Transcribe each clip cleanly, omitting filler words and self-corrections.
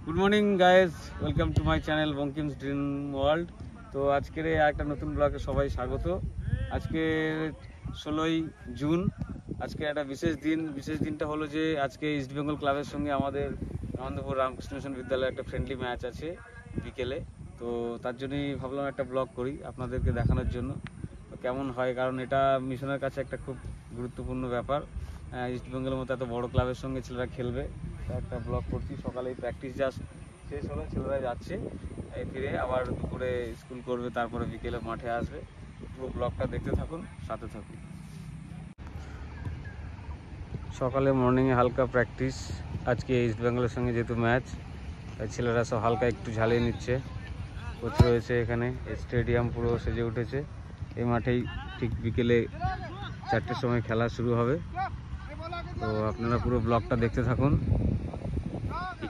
Good morning guys, welcome to my channel Bankim's dream world. তো আজকের একটা নতুন ব্লগে সবাই স্বাগত। আজকে 16ই জুন। আজকে একটা বিশেষ দিনটা হলো যে আজকে ইস্ট বেঙ্গল ক্লাবের সঙ্গে আমাদের আনন্দপুর রামকৃষ্ণ মিশন বিদ্যালয়ে একটা ফ্রেন্ডলি ম্যাচ আছে বিকেলে। তো তার জন্যই ভাবলাম একটা ব্লগ করি আপনাদেরকে দেখানোর জন্য কেমন হয়, কারণ এটা মিশনের কাছে একটা খুব গুরুত্বপূর্ণ ব্যাপার। ইস্ট বেঙ্গলের মতো এত বড় ক্লাবের সঙ্গে ছেলেরা খেলবে, একটা ব্লগ করছি। সকালেই প্র্যাকটিস জাস্ট শেষ হলো, ছেলেরা যাচ্ছে, ফিরে আবার দুপুরে স্কুল করবে, তারপরে বিকেলে মাঠে আসবে। পুরো ব্লগটা দেখতে থাকুন, সাথে থাকুন। সকালে মর্নিংয়ে হালকা প্র্যাকটিস, আজকে ইস্ট বেঙ্গলের সঙ্গে যেহেতু ম্যাচ, তাই ছেলেরা সব হালকা একটু ঝালিয়ে নিচ্ছে। কোচ রয়েছে এখানে, স্টেডিয়াম পুরো সেজে উঠেছে। এই মাঠেই ঠিক বিকেলে 4টের সময় খেলা শুরু হবে। তো আপনারা পুরো ব্লগটা দেখতে থাকুন,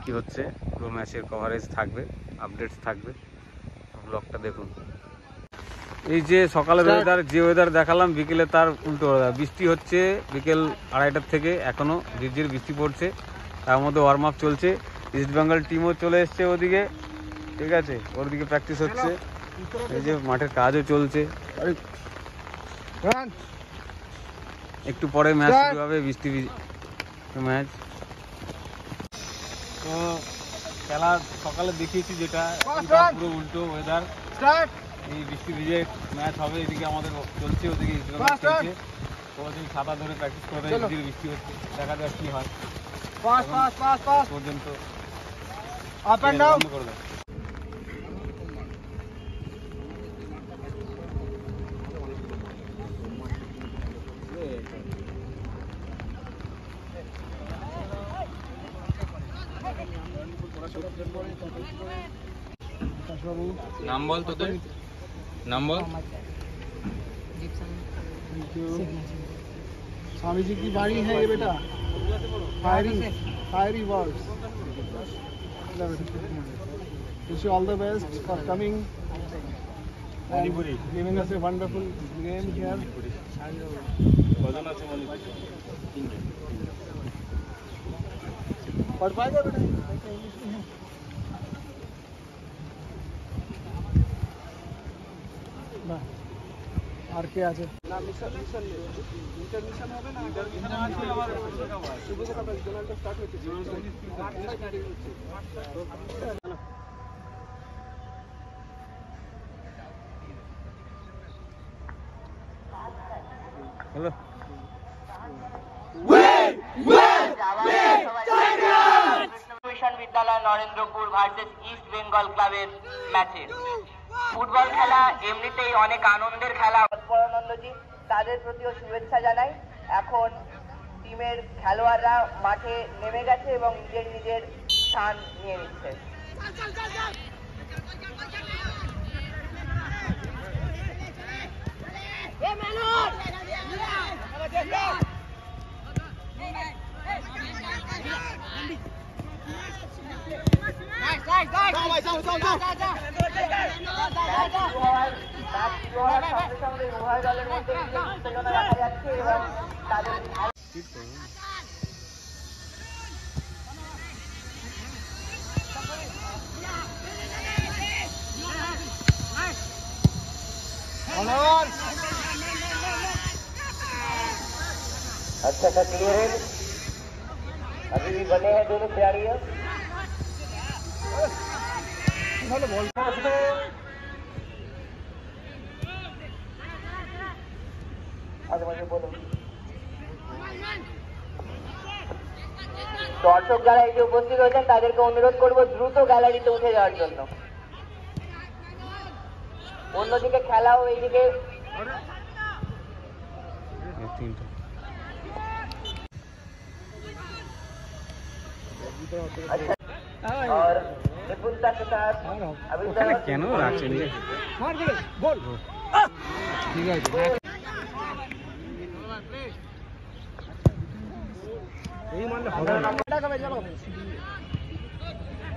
কী হচ্ছে। পুরো ম্যাচের কভারেজ থাকবে, আপডেটস থাকবে, ব্লগটা দেখুন। এই যে সকালের ওয়েদার দেখালাম, বিকেলে তার উল্টো ওয়েদার। বৃষ্টি হচ্ছে বিকেল 2:30টার থেকে, এখনও ঝিরঝির বৃষ্টি পড়ছে। তার মধ্যে ওয়ার্ম আপ চলছে। ইস্ট বেঙ্গল টিমও চলে এসছে ওদিকে, ঠিক আছে, ওর দিকে প্র্যাকটিস হচ্ছে। এই যে মাঠের কাজও চলছে। একটু পরে ম্যাচ শুরু হবে, বৃষ্টি ম্যাচ। তো খেলা সকালে দেখিয়েছি যেটা, পুরো উল্টো ওয়েদার। এই বৃষ্টি ভিজে ম্যাচ হবে, এদিকে আমাদের চলছে, ওদিকে ইস্ট বেঙ্গল চলছে। তো ওদিকে ছাতা ধরে প্র্যাকটিস করে, এদিকে বৃষ্টি হচ্ছে, দেখা যাক কি হয় পর্যন্ত। আপ এন্ড ডাউন করবে। नाम बोल तो दे, नाम बोल। स्वामी जी की बाणी है ये बेटा, fiery words. Wish you all the best for coming and giving us a wonderful game here. पढ़ पाएगा बेटा? না আর কে আছে না? মিশন হবে না, ইন্টারন্যাশনাল আবার শুভ সকাল জোনালটা স্টার্ট হচ্ছে। হ্যালো, মিশন বিদ্যালয় নরেন্দ্রপুর ভার্সেস ইস্ট বেঙ্গল ক্লাবের ম্যাচে। ফুটবল খেলা এমনিতেই অনেক আনন্দের খেলা। পরানন্দজি তাদের প্রতিও শুভেচ্ছা জানাই। এখন টিমের খেলোয়াড়রা মাঠে নেমে গেছে এবং নিজের স্থান নিয়ে নিচ্ছে। উভয় দলের মধ্যে উত্তেজনা দেখা যাচ্ছে এবং তাদের अच्छा सा क्लियर है। अभी भी बने हैं दोनों खिलाड़ियों। দর্শক যারা এই যে উপস্থিত হয়েছেন তাদেরকে অনুরোধ করব দ্রুত গ্যালারিতে উঠে যাওয়ার জন্য। অন্যদিকে খেলাও এইদিকে। और निपुणता के साथ अभी কেন রাখছেন? ঠিক আছে,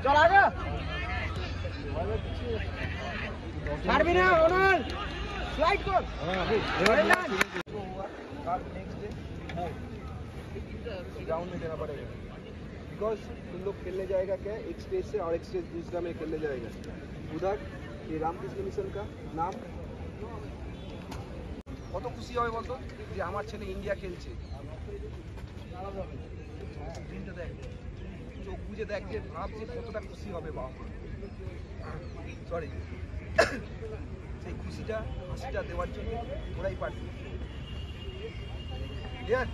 चल आगे ছাড়বি না রোনাল, স্লাইড কর। नेक्स्ट डे डाउन में देना पड़ेगा। बिकॉज तुम लोग खेलने जाएगा क्या, एक स्टेज से और एक स्टेज दूसरा में खेलने जाएगा उधर। ये रामकृष्ण मिशन का नाम কত খুশি হবে বলতো যে আমার ছেলে ইন্ডিয়া খেলছে। দিনটা দেখ, চোখ বুঝে দেখ যে ভাব যে কতটা খুশি হবে বাবা মা। সরি, সেই খুশিটা হাসিটা দেওয়ার জন্য ওরাই পারবে। ক্লিয়ার?